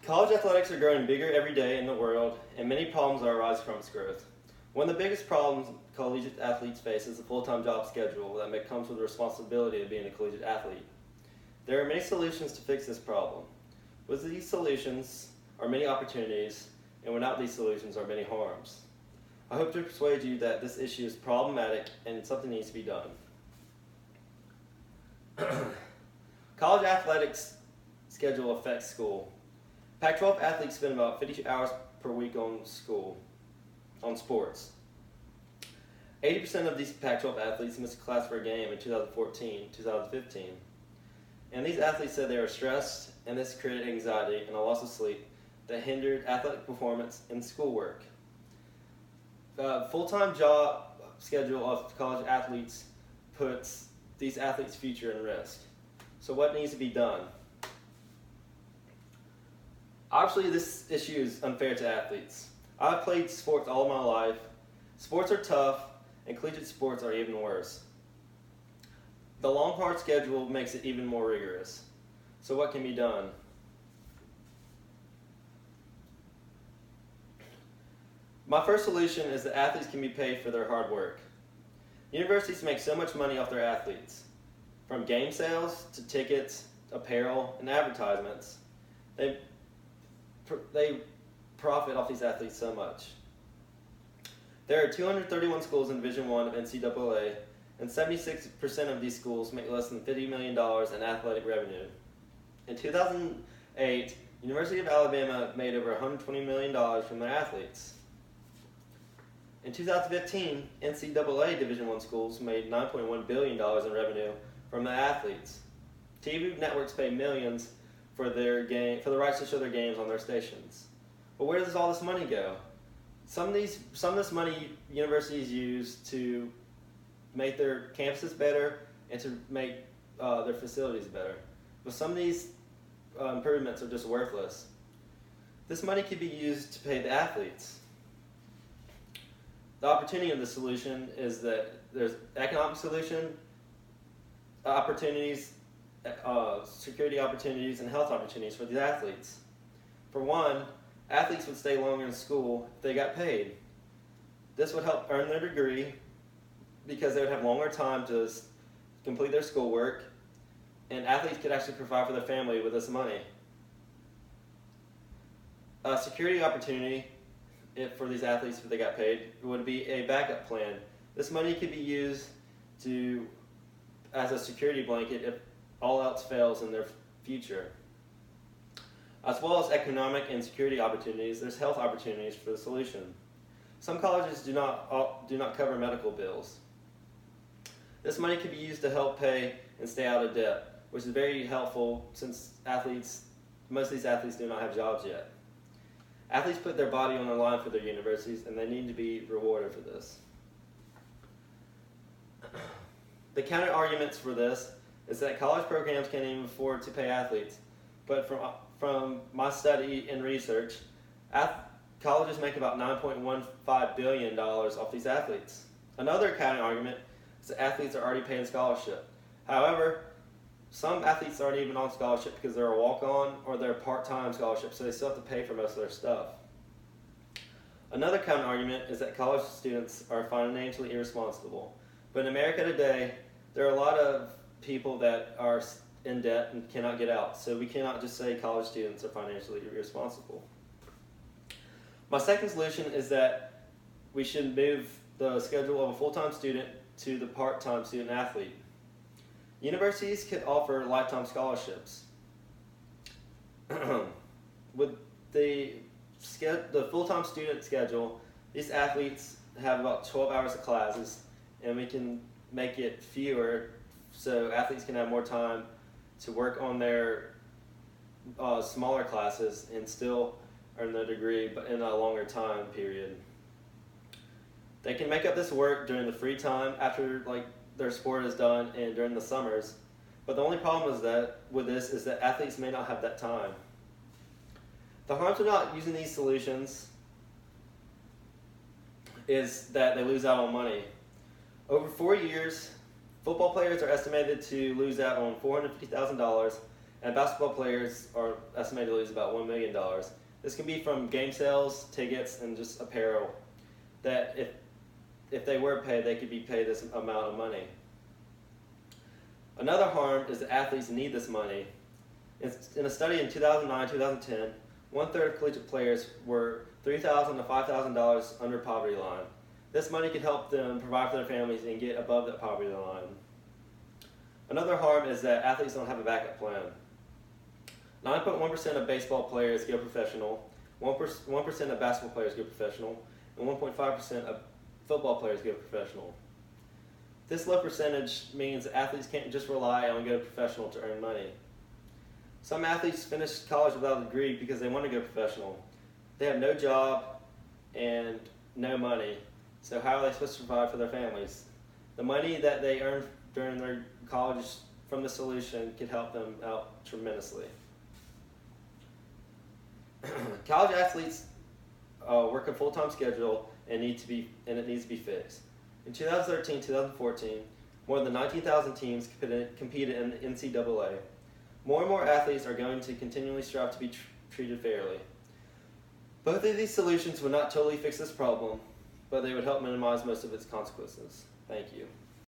College athletics are growing bigger every day in the world, and many problems are arising from its growth. One of the biggest problems collegiate athletes face is the full-time job schedule that comes with the responsibility of being a collegiate athlete. There are many solutions to fix this problem. With these solutions are many opportunities, and without these solutions are many harms. I hope to persuade you that this issue is problematic and something needs to be done. College athletics schedule affects school. Pac-12 athletes spend about 50 hours per week on sports. 80% of these Pac-12 athletes missed class for a game in 2014-2015. And these athletes said they were stressed, and this created anxiety and a loss of sleep that hindered athletic performance and schoolwork. Full-time job schedule of college athletes puts these athletes' future in risk. So what needs to be done? Obviously, this issue is unfair to athletes. I've played sports all of my life. Sports are tough, and collegiate sports are even worse. The long, hard schedule makes it even more rigorous. So what can be done? My first solution is that athletes can be paid for their hard work. Universities make so much money off their athletes, from game sales to tickets, apparel, and advertisements. They profit off these athletes so much. There are 231 schools in Division I of NCAA, and 76% of these schools make less than $50 million in athletic revenue. In 2008, University of Alabama made over $120 million from their athletes. In 2015, NCAA Division I schools made $9.1 billion in revenue from their athletes. TV networks pay millions for the rights to show their games on their stations. But where does all this money go? Some of this money universities use to make their campuses better and to make their facilities better. But some of these improvements are just worthless. This money could be used to pay the athletes. The opportunity of the solution is that there's economic solution, opportunities, security opportunities, and health opportunities for the athletes. For one, athletes would stay longer in school if they got paid. This would help earn their degree because they would have longer time to complete their schoolwork, and athletes could actually provide for their family with this money. A security opportunity for these athletes if they got paid would be a backup plan. This money could be used as a security blanket if all else fails in their future. As well as economic and security opportunities, there's health opportunities for the solution. Some colleges do not cover medical bills. This money could be used to help pay and stay out of debt, which is very helpful since most of these athletes do not have jobs yet. Athletes put their body on the line for their universities, and they need to be rewarded for this. The counter arguments for this is that college programs can't even afford to pay athletes. But from my study and research, colleges make about $9.15 billion off these athletes. Another counter argument is that athletes are already paying scholarship. However, some athletes aren't even on scholarship because they're a walk-on or they're part-time scholarship, so they still have to pay for most of their stuff. Another counter argument is that college students are financially irresponsible. But in America today, there are a lot of people that are in debt and cannot get out, so we cannot just say college students are financially irresponsible. My second solution is that we should move the schedule of a full-time student to the part-time student athlete. Universities could offer lifetime scholarships. With the full-time student schedule, these athletes have about 12 hours of classes, and we can make it fewer so athletes can have more time to work on their smaller classes and still earn their degree, but in a longer time period. They can make up this work during the free time after their sport is done and during the summers. But the only problem with this is that athletes may not have that time. The harms of not using these solutions is that they lose out on money. Over 4 years, football players are estimated to lose out on $450,000, and basketball players are estimated to lose about $1 million. This can be from game sales, tickets, and just apparel, that if they were paid, they could be paid this amount of money. Another harm is that athletes need this money. In a study in 2009-2010, 1/3 of collegiate players were $3,000 to $5,000 under poverty line. This money could help them provide for their families and get above that poverty line. Another harm is that athletes don't have a backup plan. 9.1% of baseball players go professional, 1% of basketball players go professional, and 1.5% of football players go professional. This low percentage means that athletes can't just rely on going professional to earn money. Some athletes finish college without a degree because they want to go professional. They have no job and no money, so how are they supposed to provide for their families? The money that they earn during their college from the solution could help them out tremendously. College athletes work a full-time schedule and it needs to be fixed. In 2013-2014, more than 19,000 teams competed in the NCAA. More and more athletes are going to continually strive to be treated fairly. Both of these solutions would not totally fix this problem, but they would help minimize most of its consequences. Thank you.